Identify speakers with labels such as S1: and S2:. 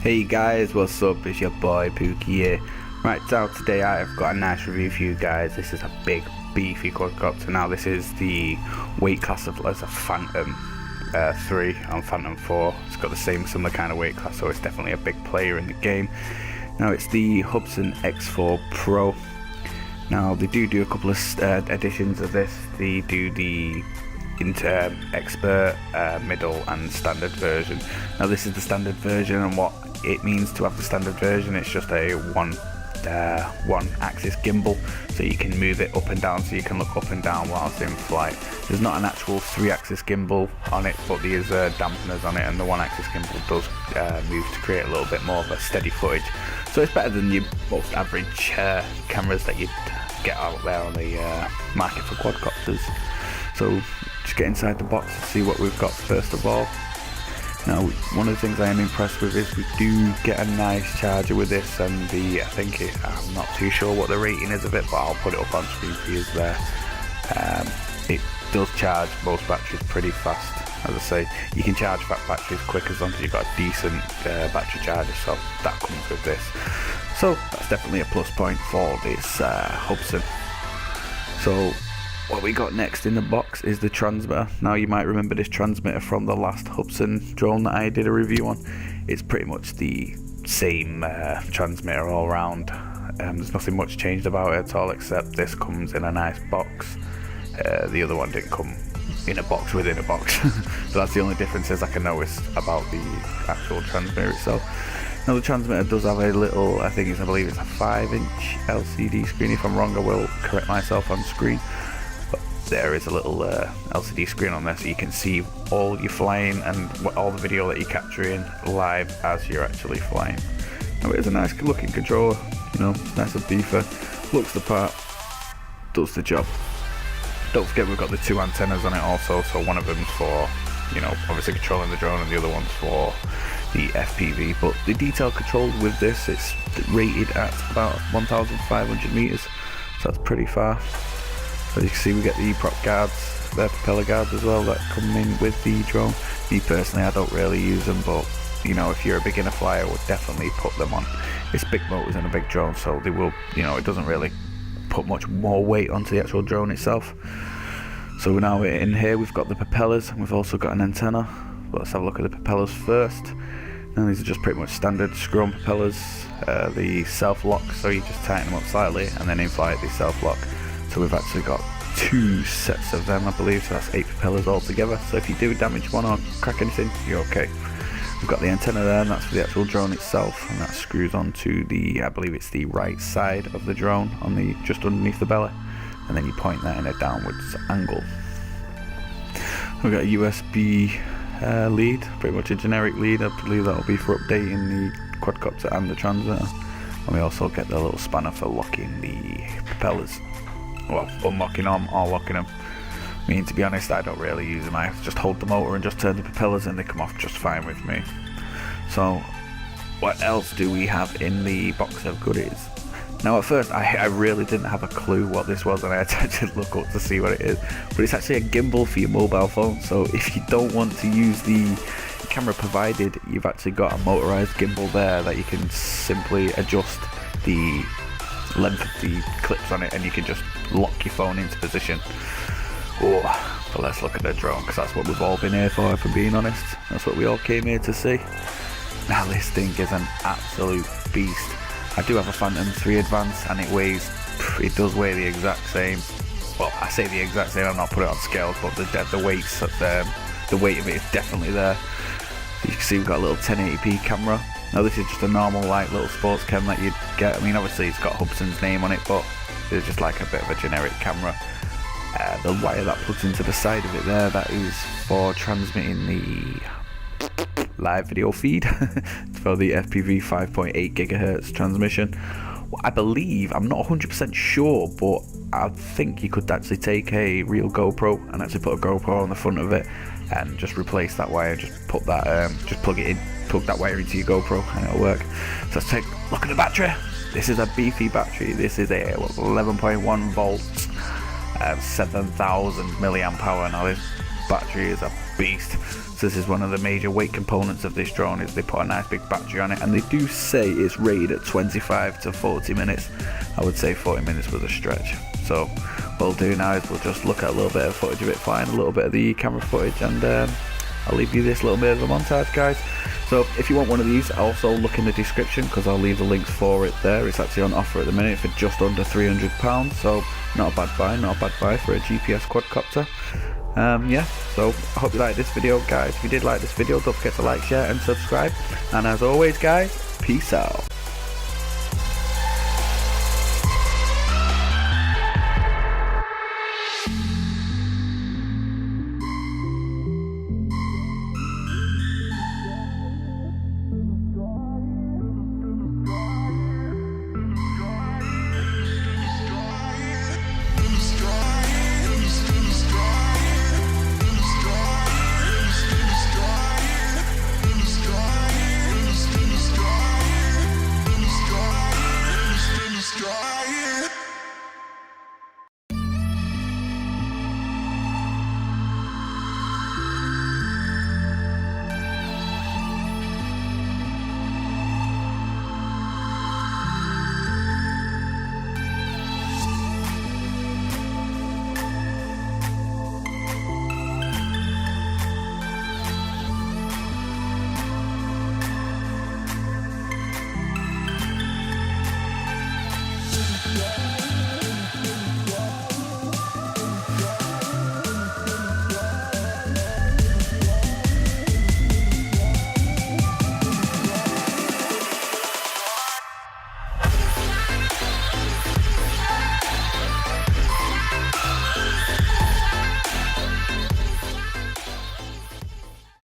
S1: Hey guys, what's up? It's your boy Pookie here. Right, so today I've got a nice review for you guys. This is a big beefy quadcopter. Now this is the weight class of as a Phantom 3 and Phantom 4. It's got the same similar kind of weight class, so it's definitely a big player in the game. Now it's the HUBSAN X4 Pro. Now they do a couple of editions of this. They do the expert, middle and standard version. Now this is the standard version, and what it means to have the standard version, it's just a one axis gimbal, so you can move it up and down, so you can look up and down whilst in flight. There's not an actual 3-axis gimbal on it, but there's dampeners on it, and the 1-axis gimbal does move to create a little bit more of a steady footage. So it's better than your most average cameras that you get out there on the market for quadcopters. So just get inside the box and see what we've got first of all. Now, one of the things I am impressed with is we do get a nice charger with this, and I'm not too sure what the rating is of it, but I'll put it up on screen for you there. It does charge most batteries pretty fast. As I say, you can charge fat batteries quick as long as you've got a decent battery charger, so that comes with this. So that's definitely a plus point for this HUBSAN. So what we got next in the box is the transmitter. Now you might remember this transmitter from the last HUBSAN drone that I did a review on. It's pretty much the same transmitter all around. There's nothing much changed about it at all, except this comes in a nice box. The other one didn't come in a box within a box. So that's the only differences I can notice about the actual transmitter itself. Now the transmitter does have a little, I believe it's a 5-inch LCD screen. If I'm wrong, I will correct myself on screen. There is a little LCD screen on there, so you can see all your flying and all the video that you're capturing live as you're actually flying. Now it is a nice looking controller, nice and beefer, looks the part, does the job. Don't forget we've got the 2 antennas on it also, so one of them's for, obviously controlling the drone, and the other one's for the FPV. But the detail control with this, it's rated at about 1,500 meters, so that's pretty far. As you can see, we get the prop guards, the propeller guards as well that come in with the drone. Me personally, I don't really use them, but if you're a beginner flyer, I would definitely put them on. It's big motors and a big drone, so they will, it doesn't really put much more weight onto the actual drone itself. So now in here, we've got the propellers, and we've also got an antenna. But let's have a look at the propellers first. Now these are just pretty much standard screw-on propellers. The self-lock, so you just tighten them up slightly, and then in flight they self-lock. So we've actually got 2 sets of them, I believe, so that's 8 propellers altogether. So if you do damage one or crack anything, you're okay. We've got the antenna there, and that's for the actual drone itself, and that screws onto the, I believe it's the right side of the drone, on the just underneath the belly, and then you point that in a downwards angle. We've got a USB lead, pretty much a generic lead. I believe that'll be for updating the quadcopter and the transmitter. And we also get the little spanner for locking the propellers. Well, unlocking them or locking them. I mean, to be honest, I don't really use them. I just hold the motor and just turn the propellers, and they come off just fine with me. So what else do we have in the box of goodies? Now at first I really didn't have a clue what this was, and I had to actually look up to see what it is. But it's actually a gimbal for your mobile phone. So if you don't want to use the camera provided, you've actually got a motorized gimbal there that you can simply adjust the length of the clips on it, and you can just lock your phone into position. But let's look at the drone, because that's what we've all been here for, if I'm being honest. That's what we all came here to see. Now this thing is an absolute beast. I do have a Phantom 3 Advance, and it does weigh the exact same. Well, I say the exact same, I'm not put it on scales, but the weight of it is definitely there. You can see we've got a little 1080p camera. Now this is just a normal little sports cam that you'd get. I mean, obviously it's got HUBSAN's name on it, but it's just like a bit of a generic camera. The wire that plugs into the side of it there, that is for transmitting the live video feed for the FPV 5.8 gigahertz transmission. I believe, I'm not 100% sure, but I think you could actually take a real GoPro and actually put a GoPro on the front of it and just replace that wire, just put that, just plug that wire into your GoPro, and it'll work. So let's take a look at the battery. This is a beefy battery. This is a 11.1 volts, 7,000 milliamp hour. Now this battery is a beast. So this is one of the major weight components of this drone, is they put a nice big battery on it, and they do say it's rated at 25 to 40 minutes. I would say 40 minutes was a stretch. So what we'll do now is we'll just look at a little bit of footage of it flying, a little bit of the camera footage, and I'll leave you this little bit of a montage, guys. So if you want one of these, also look in the description, because I'll leave the links for it there. It's actually on offer at the minute for just under £300, so not a bad buy, not a bad buy for a GPS quadcopter. Yeah, so I hope you liked this video, guys. If you did like this video, don't forget to like, share and subscribe, and as always, guys, peace out.